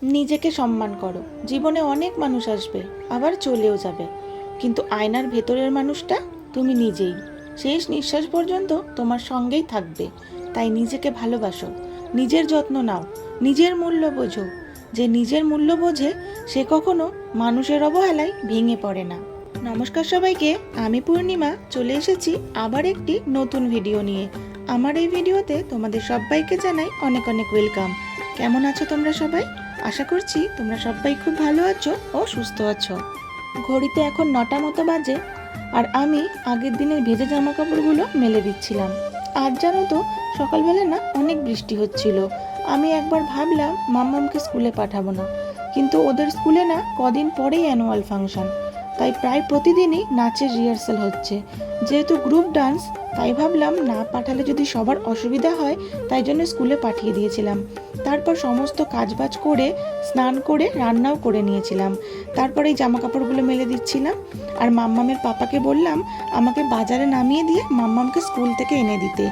নিজেকে সম্মান করো। জীবনে অনেক মানুষ আসবে, আবার চলেও যাবে, কিন্তু আয়নার ভেতরের মানুষটা তুমি নিজেই। শেষ নিঃশ্বাস পর্যন্ত তোমার সঙ্গেই থাকবে। তাই নিজেকে ভালোবাসো, নিজের যত্ন নাও, নিজের মূল্য বোঝো। যে নিজের মূল্য বোঝে সে কখনো মানুষের অবহেলায় ভেঙে পড়ে না। নমস্কার সবাইকে, আমি পূর্ণিমা চলে এসেছি আবার একটি নতুন ভিডিও নিয়ে। আমার এই ভিডিওতে তোমাদের সবাইকে জানাই অনেক অনেক ওয়েলকাম। কেমন আছো তোমরা সবাই? আশা করছি তোমরা সবাই খুব ভালো আছো ও সুস্থ আছো। ঘড়িতে এখন 9টা মতো বাজে, আর আমি আগের দিনের ভেজা জামা কাপড়গুলো মেলে দিচ্ছিলাম। আজ জানো তো, সকালবেলা না অনেক বৃষ্টি হচ্ছিল। আমি একবার ভাবলাম মাম্মামকে স্কুলে পাঠাবো না, কিন্তু ওদের স্কুলে না কদিন পরেই অ্যানুয়াল ফাংশন, তাই প্রায় প্রতিদিনই নাচের রিহার্সাল হচ্ছে। যেহেতু গ্রুপ ডান্স, তাই ভাবলাম না পাঠালে যদি সবার অসুবিধা হয়, তাই জন্য স্কুলে পাঠিয়ে দিয়েছিলাম। তারপর সমস্ত কাজবাজ করে স্নান করে রান্নাও করে নিয়েছিলাম। তারপরে এই জামা কাপড়গুলো মেলে দিচ্ছিলাম, আর মাম্মামের পাপাকে বললাম আমাকে বাজারে নামিয়ে দিয়ে মাম্মামকে স্কুল থেকে এনে দিতে।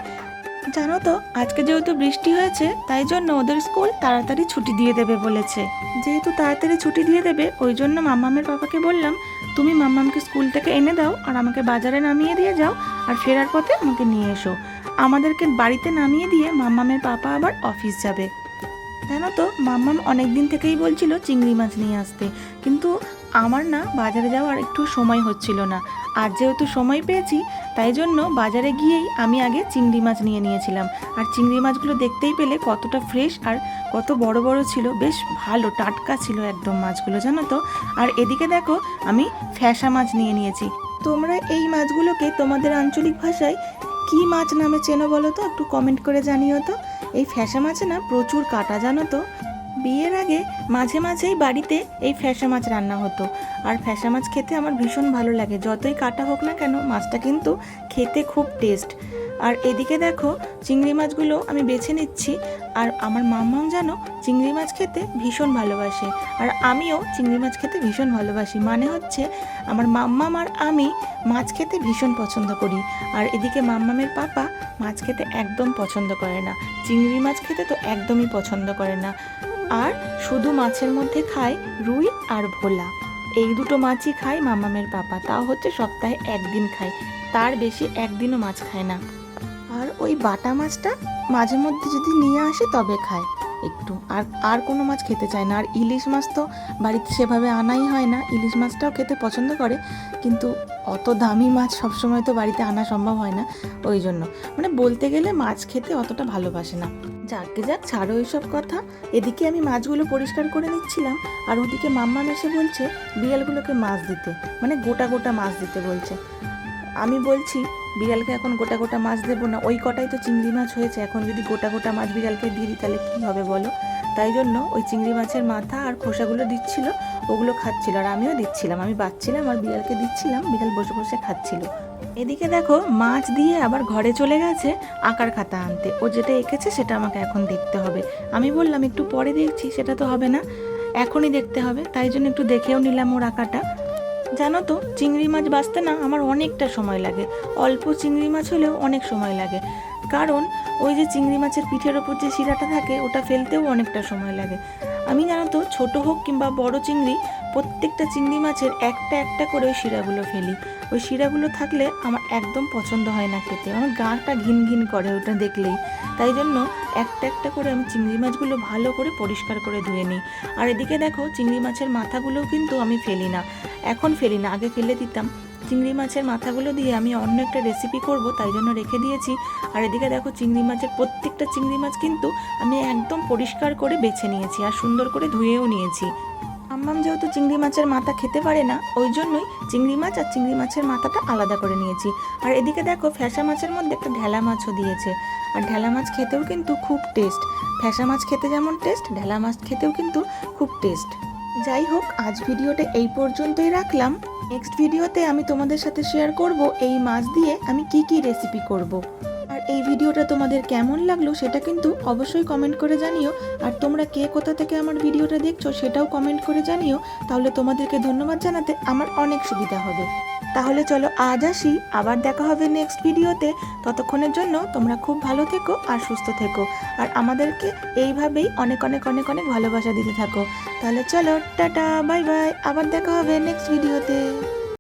জানো তো, আজকে যেহেতু বৃষ্টি হয়েছে, তাই জন্য ওদের স্কুল তাড়াতাড়ি ছুটি দিয়ে দেবে বলেছে। যেহেতু তাড়াতাড়ি ছুটি দিয়ে দেবে, ওই জন্য মাম্মামের পাপাকে বললাম তুমি মাম্মামকে স্কুল থেকে এনে দাও আর আমাকে বাজারে নামিয়ে দিয়ে যাও, আর ফেরার পথে আমাকে নিয়ে এসো। আমাদেরকে বাড়িতে নামিয়ে দিয়ে মাম্মামের পাপা আবার অফিস যাবে। জানো তো, মাম্মাম অনেক দিন থেকেই বলছিল চিংড়ি মাছ নিয়ে আসতে, কিন্তু আমার না বাজারে যাওয়ার একটু সময় হচ্ছিল না। আজ যেহেতু সময় পেয়েছি, তাই জন্য বাজারে গিয়েই আমি আগে চিংড়ি মাছ নিয়ে নিয়েছিলাম। আর চিংড়ি মাছগুলো দেখতেই পেলে কতটা ফ্রেশ আর কত বড় বড় ছিল, বেশ ভালো টাটকা ছিল একদম মাছগুলো, জানো তো। আর এদিকে দেখো, আমি ফ্যাসা মাছ নিয়ে নিয়েছি। তোমরা এই মাছগুলোকে তোমাদের আঞ্চলিক ভাষায় কি মাছ নামে চেনো বলো তো, একটু কমেন্ট করে জানিও তো। এই ফ্যাসা মাছে না প্রচুর কাটা, জানো তো। বিয়ের আগে মাঝে মাঝেই বাড়িতে এই ফ্যাসা মাছ রান্না হতো, আর ফ্যাসা মাছ খেতে আমার ভীষণ ভালো লাগে। যতই কাটা হোক না কেন, মাছটা কিন্তু খেতে খুব টেস্ট। আর এদিকে দেখো, চিংড়ি মাছগুলো আমি বেছে নিচ্ছি। আর আমার মাম্মাম জানো চিংড়ি মাছ খেতে ভীষণ ভালোবাসে, আর আমিও চিংড়ি মাছ খেতে ভীষণ ভালোবাসি। মানে হচ্ছে আমার মাম্মাম আর আমি মাছ খেতে ভীষণ পছন্দ করি। আর এদিকে মাম্মামের পাপা মাছ খেতে একদম পছন্দ করে না, চিংড়ি মাছ খেতে তো একদমই পছন্দ করে না। আর শুধু মাছের মধ্যে খায় রুই আর ভোলা, এই দুটো মাছই খায় মাম্মামের পাপা, তাও হচ্ছে সপ্তাহে একদিন খায়, তার বেশি একদিনও মাছ খায় না। আর ওই বাটা মাছটা মাঝে মধ্যে যদি নিয়ে আসে তবে খায় একটু, আর আর কোনো মাছ খেতে চায় না। আর ইলিশ মাছ তো বাড়িতে সেভাবে আনাই হয় না, ইলিশ মাছটাও খেতে পছন্দ করে, কিন্তু অত দামি মাছ সবসময় তো বাড়িতে আনা সম্ভব হয় না, ওই জন্য মানে বলতে গেলে মাছ খেতে অতটা ভালোবাসে না। যাকে যাক, ছাড়ো এইসব কথা। এদিকে আমি মাছগুলো পরিষ্কার করে নিচ্ছিলাম, আর ওদিকে মাম্মাম এসে বলছে বিড়ালগুলোকে মাছ দিতে, মানে গোটা গোটা মাছ দিতে বলছে। আমি বলছি বিড়ালকে এখন গোটা গোটা মাছ দেবো না, ওই কটাই তো চিংড়ি মাছ হয়েছে, এখন যদি গোটা গোটা মাছ বিড়ালকে দিয়ে দিই তাহলে কী হবে বলো। তাই জন্য ওই চিংড়ি মাছের মাথা আর খোসাগুলো দিচ্ছিল, ওগুলো খাচ্ছিল, আর আমিও দিচ্ছিলাম, আমি বাচ্ছিলাম আর বিড়ালকে দিচ্ছিলাম, বিড়াল বসে বসে খাচ্ছিল। এদিকে দেখো, মাছ দিয়ে আবার ঘরে চলে গেছে আঁকার খাতা আনতে। ও যেটা এঁকেছে সেটা আমাকে এখন দেখতে হবে। আমি বললাম একটু পরে দেখছি, সেটা তো হবে না, এখনই দেখতে হবে। তাই জন্য একটু দেখেও নিলাম ওর আঁকাটা। জানো তো, চিংড়ি মাছ বাছতে না আমার অনেকটা সময় লাগে, অল্প চিংড়ি মাছ হলেও অনেক সময় লাগে, কারণ ওই যে চিংড়ি মাছের পিঠের ওপর যে শিরাটা থাকে ওটা ফেলতেও অনেকটা সময় লাগে। আমি জানো তো, ছোট হোক কিংবা বড় চিংড়ি, প্রত্যেকটা চিংড়ি মাছের একটা একটা করে ওই শিরাগুলো ফেলি। ওই শিরাগুলো থাকলে আমার একদম পছন্দ হয় না খেতে, আমার গাটা ঘিন ঘিন করে ওটা দেখলেই। তাই জন্য একটা একটা করে আমি চিংড়ি মাছগুলো ভালো করে পরিষ্কার করে ধুয়ে নিই। আর এদিকে দেখো, চিংড়ি মাছের মাথাগুলোও কিন্তু আমি ফেলি না, এখন ফেলি না, আগে ফেলে দিতাম। চিংড়ি মাছের মাথাগুলো দিয়ে আমি অন্য একটা রেসিপি করব, তাই জন্য রেখে দিয়েছি। আর এদিকে দেখো, চিংড়ি মাছের প্রত্যেকটা চিংড়ি মাছ কিন্তু আমি একদম পরিষ্কার করে বেছে নিয়েছি, আর সুন্দর করে ধুয়েও নিয়েছি। মাম্মাম যেহেতু চিংড়ি মাছের মাথা খেতে পারে না, ওই জন্যই চিংড়ি মাছ আর চিংড়ি মাছের মাথাটা আলাদা করে নিয়েছি। আর এদিকে দেখো, ফ্যাসা মাছের মধ্যে একটা ঢেলা মাছও দিয়েছে, আর ঢেলা মাছ খেতেও কিন্তু খুব টেস্ট। ফ্যাসা মাছ খেতে যেমন টেস্ট, ঢেলা মাছ খেতেও কিন্তু খুব টেস্ট। যাই হোক, আজ ভিডিওটা এই পর্যন্তই রাখলাম। নেক্সট ভিডিওতে আমি তোমাদের সাথে শেয়ার করব এই মাছ দিয়ে আমি কি কি রেসিপি করব। আর এই ভিডিওটা তোমাদের কেমন লাগলো সেটা কিন্তু অবশ্যই কমেন্ট করে জানিও। আর তোমরা কে কোথা থেকে আমার ভিডিওটা দেখছো সেটাও কমেন্ট করে জানিও, তাহলে তোমাদেরকে ধন্যবাদ জানাতে আমার অনেক সুবিধা হবে। তাহলে চলো আজ আসি, আবার দেখা হবে নেক্সট ভিডিওতে। ততক্ষণের জন্য তোমরা খুব ভালো থেকো আর সুস্থ থেকো, আর আমাদেরকে এইভাবেই অনেক অনেক অনেক অনেক ভালোবাসা দিতে থাকো। তাহলে চলো টাটা, বাই বাই, আবার দেখা হবে নেক্সট ভিডিওতে।